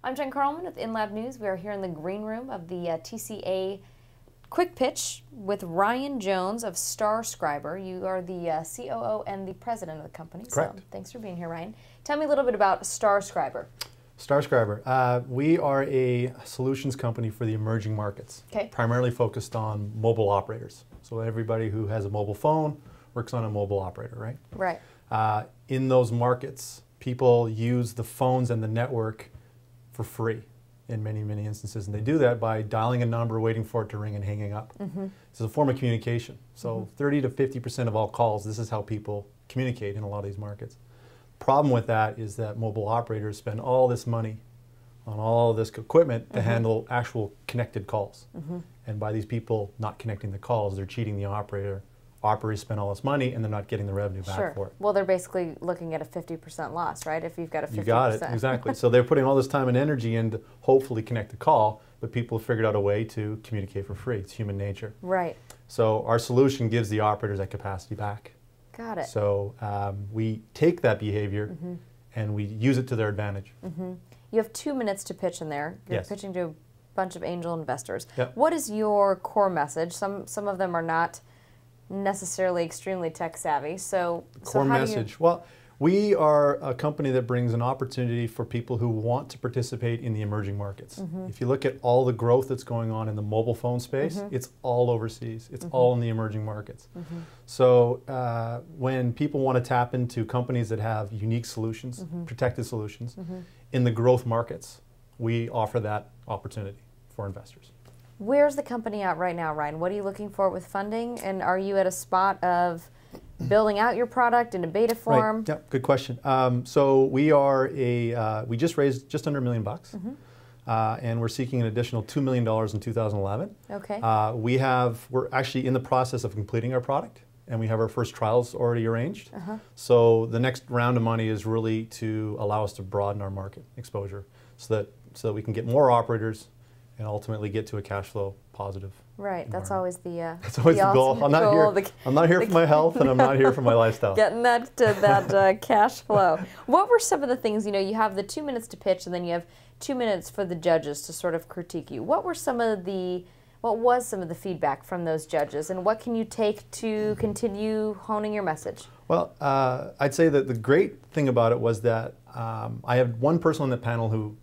I'm Jen Carlman with InLab News. We are here in the green room of the TCA Quick Pitch with Ryan Jones of Starscriber. You are the COO and the president of the company. Correct. So thanks for being here, Ryan. Tell me a little bit about Starscriber. Starscriber. We are a solutions company for the emerging markets, primarily focused on mobile operators. So everybody who has a mobile phone works on a mobile operator, right? Right. In those markets, people use the phones and the network for free in many, many instances. And they do that by dialing a number, waiting for it to ring and hanging up. It's a form of communication. So 30 to 50% of all calls, this is how people communicate in a lot of these markets. Problem with that is that mobile operators spend all this money on all this equipment to handle actual connected calls. And by these people not connecting the calls, they're cheating the operator. Operators spend all this money and they're not getting the revenue back for it. Well, they're basically looking at a 50% loss, right? If you've got a 50%. You got it, exactly. So they're putting all this time and energy in to hopefully connect the call, but people have figured out a way to communicate for free. It's human nature. Right. So our solution gives the operators that capacity back. Got it. So we take that behavior and we use it to their advantage. You have 2 minutes to pitch in there. You're pitching to a bunch of angel investors. Yep. What is your core message? Some of them are not necessarily extremely tech savvy. So core message. Well, we are a company that brings an opportunity for people who want to participate in the emerging markets. If you look at all the growth that's going on in the mobile phone space, it's all overseas. It's all in the emerging markets. So when people want to tap into companies that have unique solutions, protected solutions, in the growth markets, we offer that opportunity for investors. Where's the company at right now, Ryan? What are you looking for with funding? And are you at a spot of building out your product in a beta form? Right. Yep. Good question. So we are we just raised just under $1 million, and we're seeking an additional $2 million in 2011. Okay. We're actually in the process of completing our product, and we have our first trials already arranged. So the next round of money is really to allow us to broaden our market exposure, so that we can get more operators and ultimately get to a cash flow positive. Right, that's always the that's always the goal. I'm not here for my health, and I'm not here for my lifestyle. Getting that cash flow. What were some of the things, you have the 2 minutes to pitch, and then you have 2 minutes for the judges to sort of critique you. What was some of the feedback from those judges, and what can you take to continue honing your message? Well, I'd say that the great thing about it was that I had one person on the panel who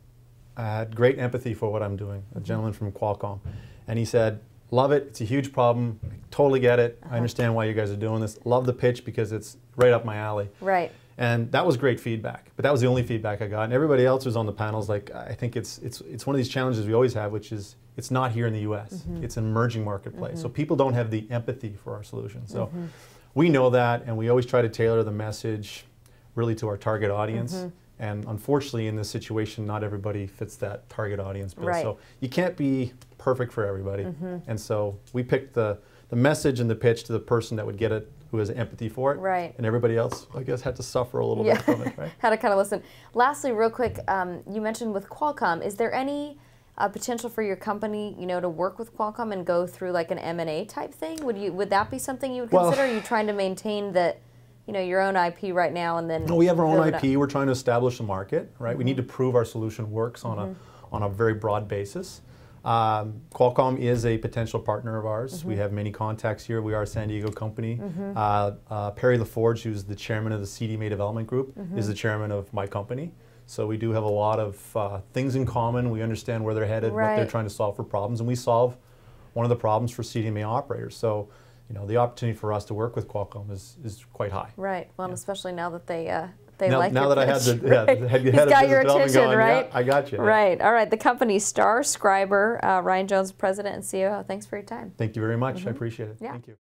had great empathy for what I'm doing, a gentleman from Qualcomm. And he said, love it, it's a huge problem, I totally get it, I understand why you guys are doing this, love the pitch because it's right up my alley. Right. And that was great feedback, but that was the only feedback I got. And everybody else who's on the panels, like, I think it's one of these challenges we always have, which is it's not here in the US, it's an emerging marketplace. So people don't have the empathy for our solution. So we know that, and we always try to tailor the message really to our target audience. And unfortunately, in this situation, not everybody fits that target audience bill. Right. So you can't be perfect for everybody. And so we picked the message and the pitch to the person that would get it, who has empathy for it. Right. And everybody else, I guess, had to suffer a little bit from it. Right? Had to kind of listen. Lastly, real quick, you mentioned with Qualcomm, is there any potential for your company, to work with Qualcomm and go through like an M&A type thing? Would that be something you would consider? Are you trying to maintain that? Your own IP right now, and then... No, we have our own IP. We're trying to establish a market, right? We need to prove our solution works on a very broad basis. Qualcomm is a potential partner of ours. We have many contacts here. We are a San Diego company. Perry LaForge, who's the chairman of the CDMA Development Group, is the chairman of my company. So we do have a lot of things in common. We understand where they're headed, what they're trying to solve for problems, and we solve one of the problems for CDMA operators. So the opportunity for us to work with Qualcomm is quite high. Right. Well, and especially now that they like your pitch. Now that I had the head He's got your attention, going, right? Yeah, I got you. Right. All right. The company Starscriber, Ryan Jones, President and COO. Thanks for your time. Thank you very much. I appreciate it. Yeah. Thank you.